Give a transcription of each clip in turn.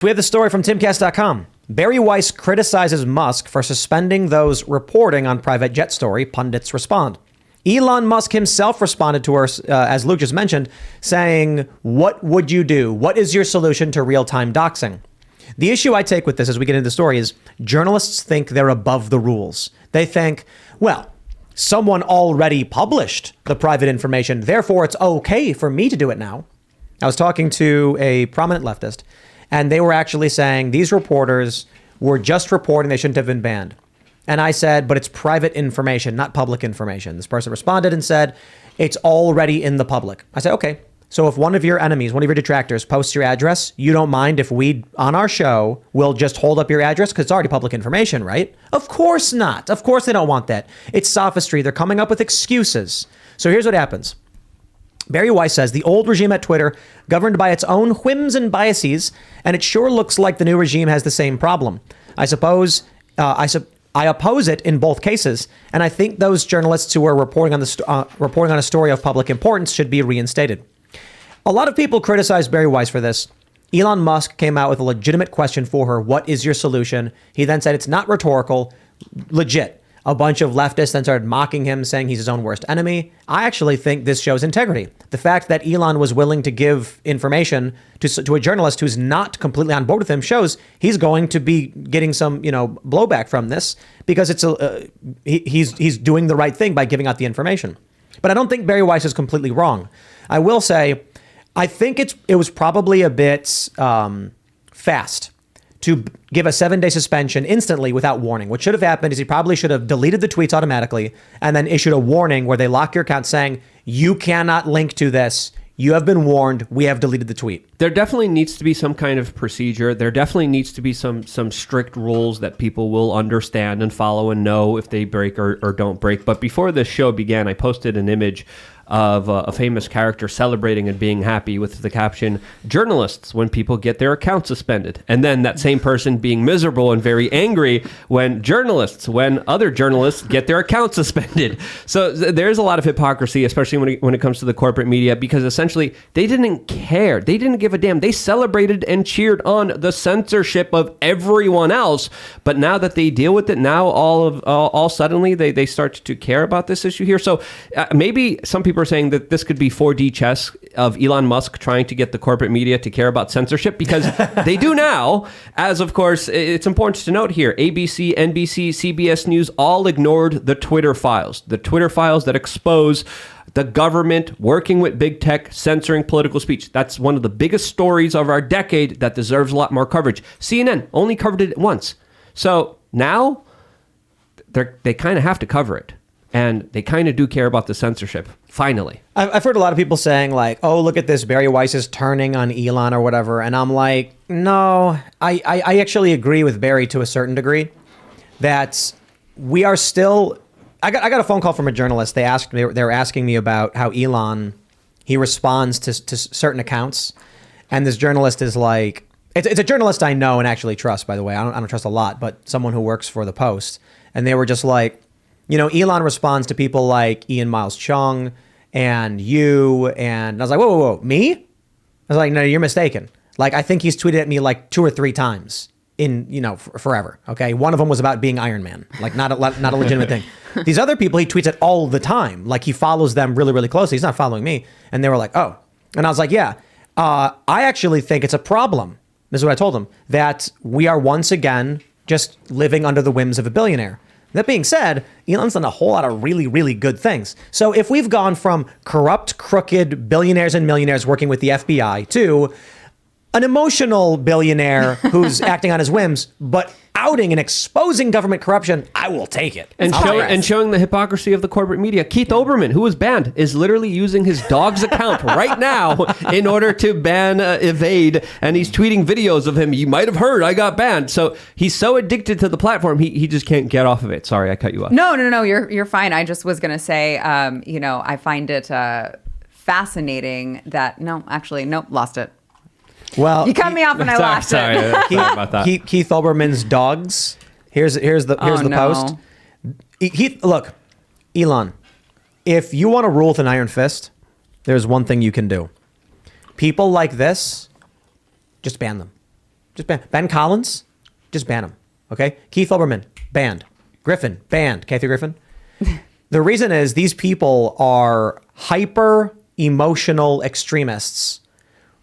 We have the story from Timcast.com. Bari Weiss criticizes Musk for suspending those reporting on private jet story. Pundits respond. Elon Musk himself responded to her, as Luke just mentioned, saying, "What would you do? What is your solution to real-time doxing?" The issue I take with this as we get into the story is journalists think they're above the rules. They think, well, someone already published the private information, therefore it's okay for me to do it now. I was talking to a prominent leftist, and they were actually saying these reporters were just reporting, they shouldn't have been banned. And I said, but it's private information, not public information. This person responded and said, it's already in the public. I said, okay. So if one of your enemies, one of your detractors posts your address, you don't mind if we, on our show, will just hold up your address because it's already public information, right? Of course not. Of course they don't want that. It's sophistry. They're coming up with excuses. So here's what happens. Bari Weiss says the old regime at Twitter governed by its own whims and biases, and it sure looks like the new regime has the same problem. I oppose it in both cases, and I think those journalists who are reporting on a story of public importance should be reinstated. A lot of people criticize Bari Weiss for this. Elon Musk came out with a legitimate question for her. What is your solution? He then said it's not rhetorical, legit. A bunch of leftists then started mocking him, saying he's his own worst enemy. I actually think this shows integrity. The fact that Elon was willing to give information to a journalist who's not completely on board with him shows he's going to be getting some, blowback from this because he's doing the right thing by giving out the information. But I don't think Bari Weiss is completely wrong. I will say, I think it was probably a bit fast to give a 7-day suspension instantly without warning. What should have happened is he probably should have deleted the tweets automatically and then issued a warning where they lock your account saying, you cannot link to this. You have been warned. We have deleted the tweet. There definitely needs to be some kind of procedure. There definitely needs to be some strict rules that people will understand and follow and know if they break or don't break. But before this show began, I posted an image of a famous character celebrating and being happy with the caption, journalists when people get their account suspended. And then that same person being miserable and very angry when other journalists get their account suspended. So there's a lot of hypocrisy, especially when it comes to the corporate media, because essentially they didn't care. They didn't give a damn. They celebrated and cheered on the censorship of everyone else. But now that they deal with it, now all suddenly they start to care about this issue here. So maybe some people are saying that this could be 4D chess of Elon Musk trying to get the corporate media to care about censorship, because they do now, as of course, it's important to note here, ABC, NBC, CBS News all ignored the Twitter files that expose the government working with big tech, censoring political speech. That's one of the biggest stories of our decade that deserves a lot more coverage. CNN only covered it once. So now they kind of have to cover it. And they kind of do care about the censorship, finally. I've heard a lot of people saying like, oh, look at this, Bari Weiss is turning on Elon or whatever. And I'm like, no, I actually agree with Bari to a certain degree that we are still... I got a phone call from a journalist. They were asking me about how Elon, he responds to certain accounts. And this journalist is like, it's a journalist I know and actually trust, by the way. I don't trust a lot, but someone who works for the Post. And they were just like, Elon responds to people like Ian Miles Chung and you. And I was like, whoa, me? I was like, no, you're mistaken. Like, I think he's tweeted at me like 2 or 3 times in, forever. Okay. One of them was about being Iron Man, like not a legitimate thing. These other people, he tweets at all the time. Like he follows them really, really closely. He's not following me. And they were like, oh. And I was like, yeah, I actually think it's a problem. This is what I told them, that we are once again just living under the whims of a billionaire. That being said, Elon's done a whole lot of really, really good things. So if we've gone from corrupt, crooked billionaires and millionaires working with the FBI to an emotional billionaire who's acting on his whims, but outing and exposing government corruption, I will take it. And showing the hypocrisy of the corporate media. Keith Olbermann, who was banned, is literally using his dog's account right now in order to ban evade. And he's tweeting videos of him. You might have heard I got banned. So he's so addicted to the platform, he just can't get off of it. Sorry, I cut you off. No, you're fine. I just was going to say, I find it fascinating that, lost it. Well, you cut me off and I lost it. Sorry about that. Keith Olbermann's dogs. Here's the post. Look, Elon, if you want to rule with an iron fist, there's one thing you can do. People like this, just ban them. Just ban. Ben Collins, just ban him. Okay. Keith Olbermann, banned. Griffin, banned. Kathy Griffin. The reason is these people are hyper emotional extremists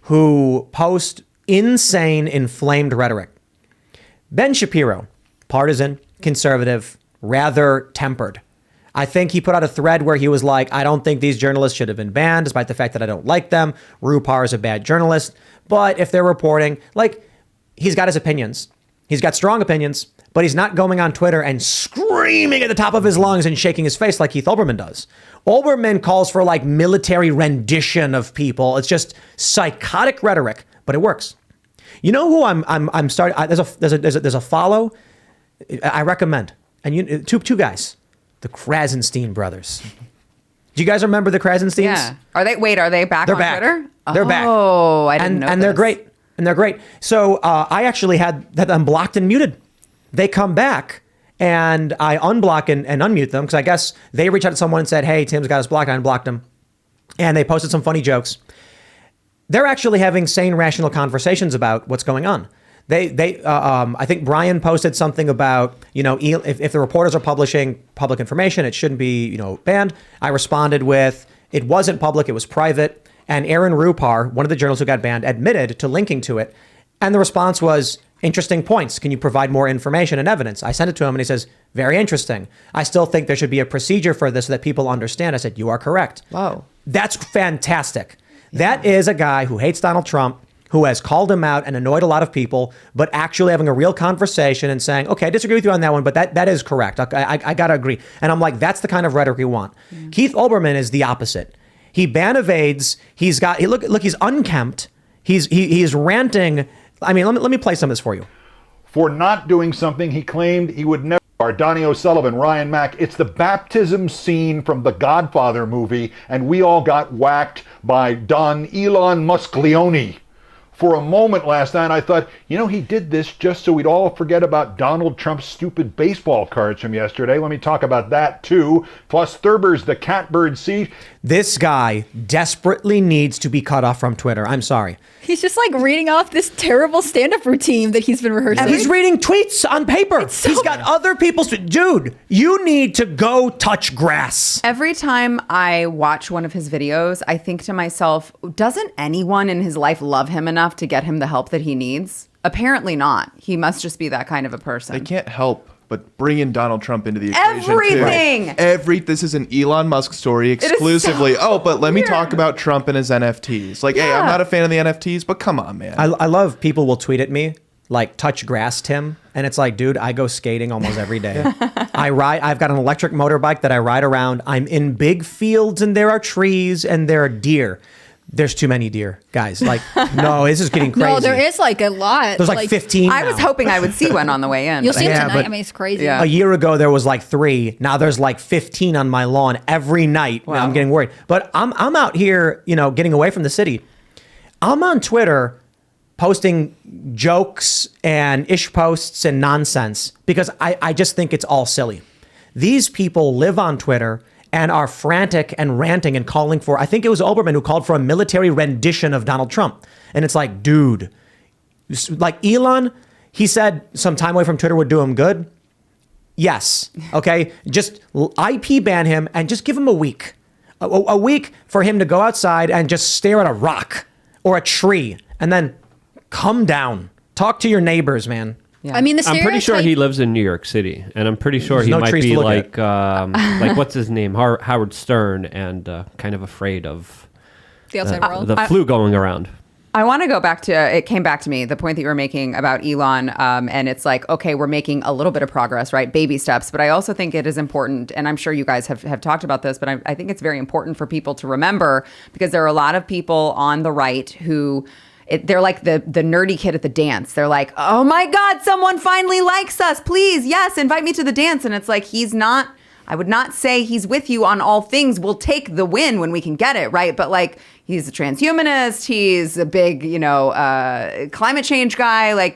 who post insane, inflamed rhetoric. Ben Shapiro, partisan, conservative, rather tempered. I think he put out a thread where he was like, I don't think these journalists should have been banned, despite the fact that I don't like them. Rupar is a bad journalist. But if they're reporting, like, he's got his opinions. He's got strong opinions, but he's not going on Twitter and screaming at the top of his lungs and shaking his face like Keith Olbermann does. Olbermann calls for like military rendition of people. It's just psychotic rhetoric, but it works. You know who I'm starting? There's a follow I recommend, and two guys. The Krasenstein brothers. Do you guys remember the Krasensteins? Yeah. Are they back They're on back. Twitter? They're back. Oh, I didn't know and this. they're great. And they're great. So I actually had them blocked and muted. They come back and I unblock and unmute them because I guess they reached out to someone and said, hey, Tim's got us blocked. I unblocked him. And they posted some funny jokes. They're actually having sane, rational conversations about what's going on. I think Brian posted something about, if the reporters are publishing public information, it shouldn't be, banned. I responded with, it wasn't public, it was private. And Aaron Rupar, one of the journalists who got banned, admitted to linking to it. And the response was, interesting points. Can you provide more information and evidence? I sent it to him and he says, very interesting. I still think there should be a procedure for this so that people understand. I said, you are correct. Whoa. That's fantastic. That is a guy who hates Donald Trump, who has called him out and annoyed a lot of people, but actually having a real conversation and saying, okay, I disagree with you on that one, but that is correct. I got to agree. And I'm like, that's the kind of rhetoric we want. Yeah. Keith Olbermann is the opposite. He ban-evades. He's unkempt. He's ranting. I mean, let me play some of this for you. For not doing something he claimed he would never. Donnie O'Sullivan, Ryan Mack, it's the baptism scene from the Godfather movie, and we all got whacked by Don Elon Musk Leone. For a moment last night, I thought, he did this just so we'd all forget about Donald Trump's stupid baseball cards from yesterday. Let me talk about that, too. Plus, Thurber's the catbird seat. This guy desperately needs to be cut off from Twitter. I'm sorry. He's just like reading off this terrible stand-up routine that he's been rehearsing. And he's reading tweets on paper. He's got other people's... Dude, you need to go touch grass. Every time I watch one of his videos, I think to myself, doesn't anyone in his life love him enough to get him the help that he needs? Apparently not. He must just be that kind of a person. They can't help but bring in Donald Trump into the equation. Everything. This is an Elon Musk story exclusively. So but let me talk about Trump and his NFTs. Hey, I'm not a fan of the NFTs, but come on, man. I love people will tweet at me like touch grass, Tim. And it's like, dude, I go skating almost every day. I've got an electric motorbike that I ride around. I'm in big fields and there are trees and there are deer. There's too many deer, guys. No, this is getting crazy. No, there is a lot. There's 15 I was hoping I would see one on the way in. You'll see them tonight. I mean, it's crazy. Yeah. A year ago, there was 3. Now there's 15 on my lawn every night. Wow. Now I'm getting worried. But I'm out here, getting away from the city. I'm on Twitter posting jokes and ish posts and nonsense because I just think it's all silly. These people live on Twitter and are frantic and ranting and calling for, I think it was Olbermann who called for a military rendition of Donald Trump. And it's like, dude, Elon, he said some time away from Twitter would do him good. Yes. Okay. Just IP ban him and just give him a week. A week for him to go outside and just stare at a rock or a tree and then come down. Talk to your neighbors, man. Yeah. I mean, I'm pretty sure he lives in New York City, and I'm pretty sure he might be like what's his name, Howard Stern, and kind of afraid of the outside world, the flu going around. I want to go back to, it came back to me, the point that you were making about Elon, and it's like, okay, we're making a little bit of progress, right? Baby steps. But I also think it is important, and I'm sure you guys have talked about this, but I think it's very important for people to remember, because there are a lot of people on the right who... they're like the nerdy kid at the dance. They're like, oh my God, someone finally likes us. Please, yes, invite me to the dance. And it's like, I would not say he's with you on all things. We'll take the win when we can get it, right? But he's a transhumanist. He's a big, climate change guy.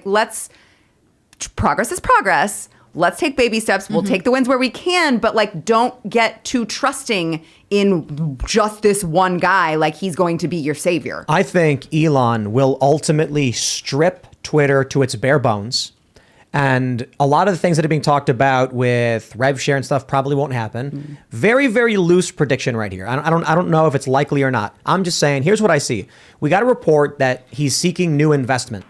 Progress is progress. Let's take baby steps. We'll take the wins where we can, but don't get too trusting in just this one guy. He's going to be your savior. I think Elon will ultimately strip Twitter to its bare bones. And a lot of the things that are being talked about with rev share and stuff probably won't happen. Very, very loose prediction right here. I don't know if it's likely or not. I'm just saying, here's what I see. We got a report that he's seeking new investment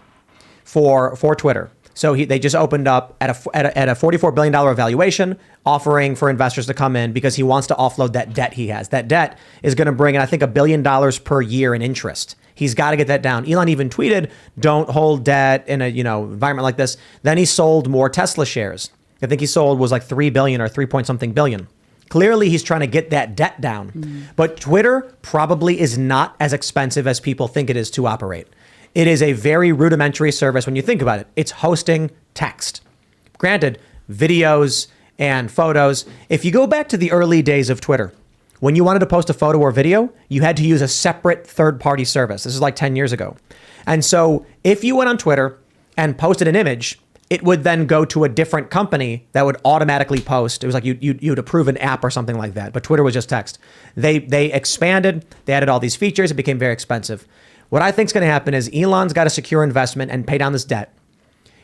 for Twitter. So they just opened up at a $44 billion valuation, offering for investors to come in because he wants to offload that debt he has. That debt is going to bring in, I think, $1 billion per year in interest. He's got to get that down. Elon even tweeted, "Don't hold debt in a environment like this." Then he sold more Tesla shares. I think he sold was like 3 billion or 3 point something billion. Clearly, he's trying to get that debt down. But Twitter probably is not as expensive as people think it is to operate. It is a very rudimentary service when you think about it. It's hosting text. Granted, videos and photos. If you go back to the early days of Twitter, when you wanted to post a photo or video, you had to use a separate third-party service. This is like 10 years ago. And so if you went on Twitter and posted an image, it would then go to a different company that would automatically post. It was like you'd approve an app or something like that. But Twitter was just text. They expanded. They added all these features. It became very expensive. What I think is going to happen is Elon's got to secure investment and pay down this debt.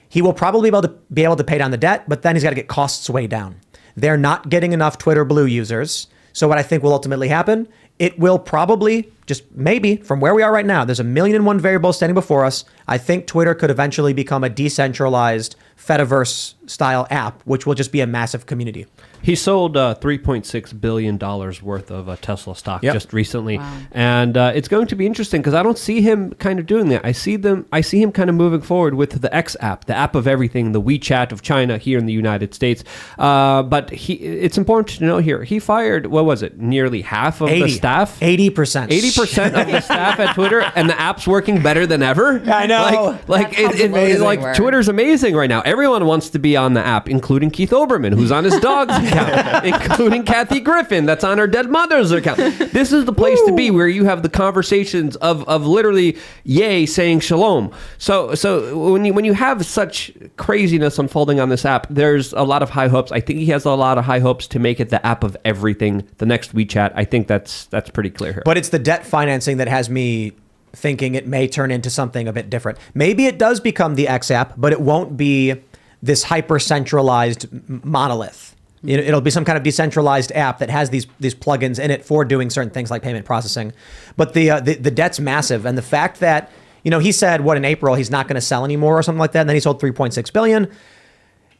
He will probably be able to pay down the debt, but then he's got to get costs way down. They're not getting enough Twitter Blue users. So what I think will ultimately happen, it will probably, just maybe, from where we are right now, there's 1,000,001 variables standing before us. I think Twitter could eventually become a decentralized Fediverse-style app, which will just be a massive community. He sold $3.6 billion worth of Tesla stock just recently. Wow. And it's going to be interesting because I don't see him kind of doing that. I see him kind of moving forward with the X app, the app of everything, the WeChat of China here in the United States. But it's important to know here, he fired, what was it, nearly half of the staff? 80%. 80% of the staff at Twitter, and the app's working better than ever. I know. Like Twitter's amazing right now. Everyone wants to be on the app, including Keith Olbermann, who's on his dog's account, including Kathy Griffin, that's on her dead mother's account. This is the place to be where you have the conversations of literally Ye saying shalom. So when you have such craziness unfolding on this app, there's a lot of high hopes. I think he has a lot of high hopes to make it the app of everything, the next WeChat. I think that's pretty clear here. But it's the debt financing that has me thinking it may turn into something a bit different. Maybe it does become the X app, but it won't be this hyper-centralized monolith. It'll be some kind of decentralized app that has these plugins in it for doing certain things like payment processing. But the debt's massive. And the fact that, he said, in April, he's not going to sell anymore or something like that. And then he sold 3.6 billion.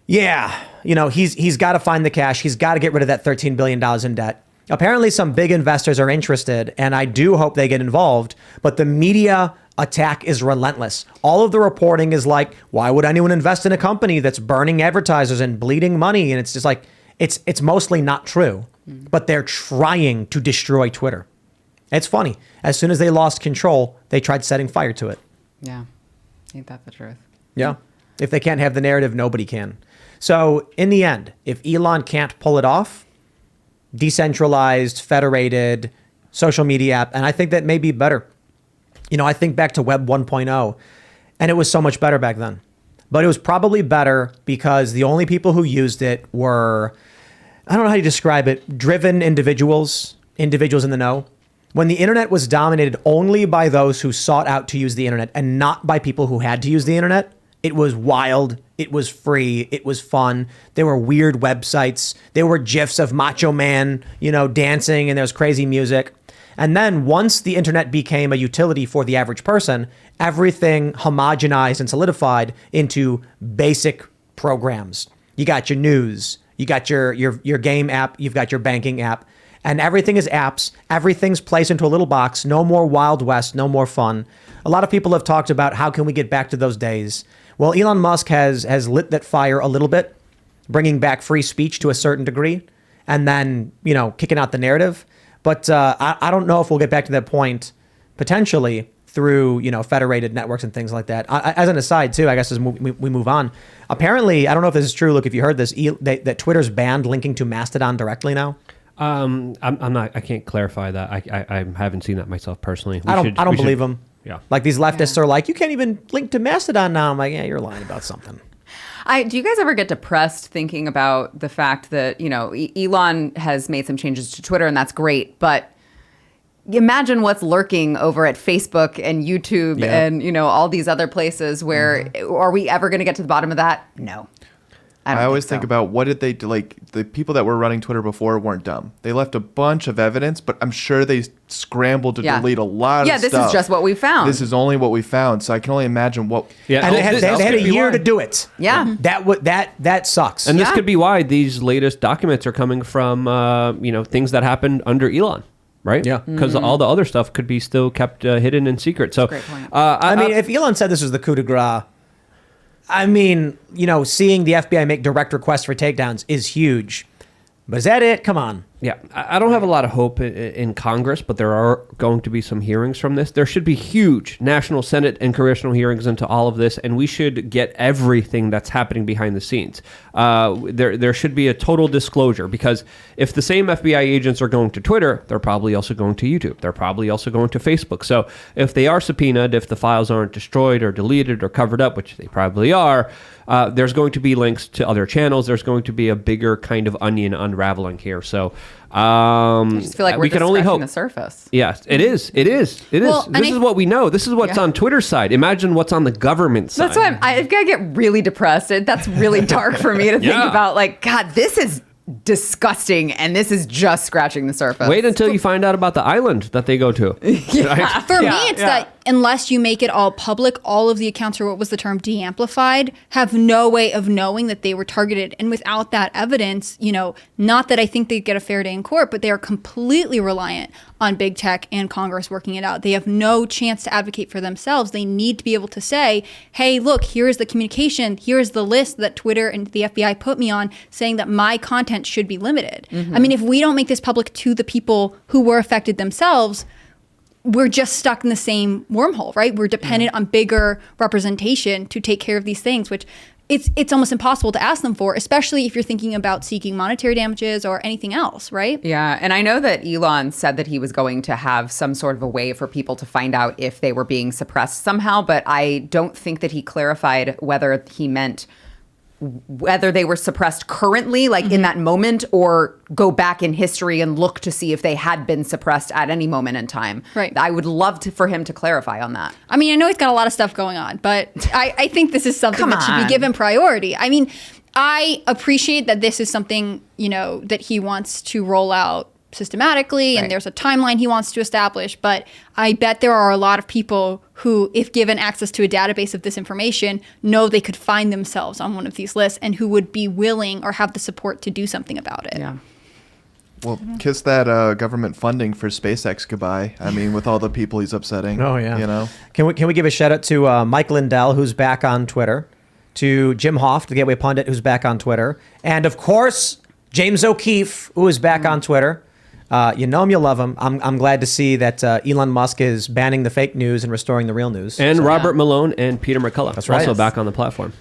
Yeah. He's got to find the cash. He's got to get rid of that $13 billion in debt. Apparently some big investors are interested, and I do hope they get involved, but the media attack is relentless. All of the reporting is like, why would anyone invest in a company that's burning advertisers and bleeding money? And it's just like, it's mostly not true, but they're trying to destroy Twitter. It's funny. As soon as they lost control, they tried setting fire to it. Yeah. Ain't that the truth? Yeah. If they can't have the narrative, nobody can. So in the end, if Elon can't pull it off, decentralized, federated social media app, and I think that may be better. I think back to Web 1.0, and it was so much better back then. But it was probably better because the only people who used it were, I don't know how you describe it, driven individuals in the know. When the internet was dominated only by those who sought out to use the internet and not by people who had to use the internet, it was wild. It was free. It was fun. There were weird websites. There were GIFs of Macho Man, dancing, and there was crazy music. And then once the internet became a utility for the average person, everything homogenized and solidified into basic programs. You got your news, you got your game app, you've got your banking app, and everything is apps. Everything's placed into a little box. No more Wild West, no more fun. A lot of people have talked about how can we get back to those days. Well, Elon Musk has lit that fire a little bit, bringing back free speech to a certain degree, and then, kicking out the narrative. But I don't know if we'll get back to that point, potentially through, federated networks and things like that. As an aside, too, I guess as we move on, apparently, I don't know if this is true. Look, if you heard this, that Twitter's banned linking to Mastodon directly now. I'm not. I can't clarify that. I haven't seen that myself personally. I don't believe them. Yeah. Like these leftists are like, you can't even link to Mastodon now. I'm like, yeah, you're lying about something. Do you guys ever get depressed thinking about the fact that, Elon has made some changes to Twitter, and that's great, but imagine what's lurking over at Facebook and YouTube and, all these other places where are we ever going to get to the bottom of that? No. I always think about what did they do? Like the people that were running Twitter before weren't dumb. They left a bunch of evidence, but I'm sure they scrambled to delete a lot of stuff. Yeah, this is just what we found. This is only what we found. So I can only imagine what. Yeah, and they had a year to do it. Yeah. That sucks. And this could be why these latest documents are coming from, things that happened under Elon. Right? Yeah. Because all the other stuff could be still kept hidden in secret. So, great point. I mean, if Elon said this was the coup de grace, I mean, seeing the FBI make direct requests for takedowns is huge. But is that it? Come on. Yeah, I don't have a lot of hope in Congress, but there are going to be some hearings from this. There should be huge national, Senate, and congressional hearings into all of this, and we should get everything that's happening behind the scenes. There should be a total disclosure, because if the same FBI agents are going to Twitter, they're probably also going to YouTube. They're probably also going to Facebook. So if they are subpoenaed, if the files aren't destroyed or deleted or covered up, which they probably are, there's going to be links to other channels. There's going to be a bigger kind of onion unraveling here. So I just feel like we're we can only hope the surface. Yes, it is. This is what we know. This is what's on Twitter's side. Imagine what's on the government side. That's why I've got to get really depressed. That's really dark for me to think about. Like, God, this is disgusting, and this is just scratching the surface. Wait until you find out about the island that they go to. For me, it's that unless you make it all public, all of the accounts, or what was the term, de-amplified, have no way of knowing that they were targeted. And without that evidence, not that I think they get a fair day in court, but they are completely reliant on big tech and Congress working it out. They have no chance to advocate for themselves. They need to be able to say, hey, look, here's the communication. Here's the list that Twitter and the FBI put me on saying that my content should be limited. I mean, if we don't make this public to the people who were affected themselves, we're just stuck in the same wormhole, right? We're dependent on bigger representation to take care of these things, which it's almost impossible to ask them for, especially if you're thinking about seeking monetary damages or anything else, right? Yeah, and I know that Elon said that he was going to have some sort of a way for people to find out if they were being suppressed somehow, but I don't think that he clarified whether he meant whether they were suppressed currently, like in that moment, or go back in history and look to see if they had been suppressed at any moment in time. Right. I would love for him to clarify on that. I mean, I know he's got a lot of stuff going on, but I think this is something that should be given priority. I mean, I appreciate that this is something, that he wants to roll out systematically, and there's a timeline he wants to establish, but I bet there are a lot of people who, if given access to a database of this information, know they could find themselves on one of these lists and who would be willing or have the support to do something about it. Yeah. Well, kiss that government funding for SpaceX goodbye. I mean, with all the people he's upsetting. Oh, yeah. Can we give a shout out to Mike Lindell, who's back on Twitter, to Jim Hoff, the Gateway Pundit, who's back on Twitter, and of course, James O'Keefe, who is back on Twitter. You know him, you love him. I'm glad to see that Elon Musk is banning the fake news and restoring the real news. And Robert Malone and Peter McCullough. That's right. Also back on the platform.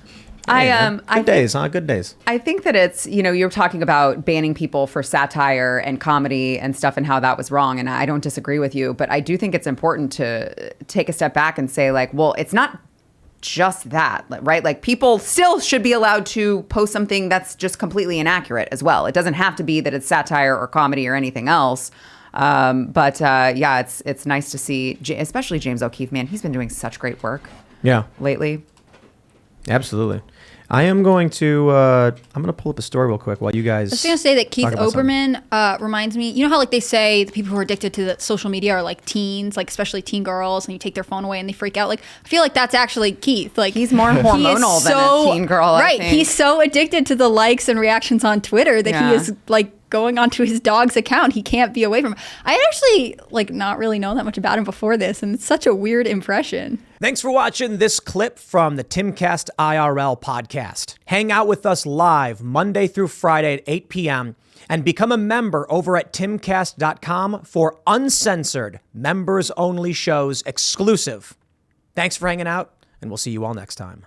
Good days, huh? Good days. I think that it's, you're talking about banning people for satire and comedy and stuff and how that was wrong. And I don't disagree with you, but I do think it's important to take a step back and say, like, well, it's not just that, right? Like, people still should be allowed to post something that's just completely inaccurate as well. It doesn't have to be that it's satire or comedy or anything else. It's nice to see, especially James O'Keefe, man, he's been doing such great work lately. Absolutely. I am going to I'm going to pull up a story real quick while you guys. I was going to say that Keith Olbermann reminds me, how like they say the people who are addicted to the social media are like teens, like especially teen girls, and you take their phone away and they freak out. Like, I feel like that's actually Keith. Like, he's more hormonal than a teen girl. Right. He's so addicted to the likes and reactions on Twitter that he is like going onto his dog's account. He can't be away from him. I actually not really know that much about him before this, and it's such a weird impression. Thanks for watching this clip from the Timcast IRL podcast. Hang out with us live Monday through Friday at 8 p.m. and become a member over at timcast.com for uncensored, members-only shows exclusive. Thanks for hanging out, and we'll see you all next time.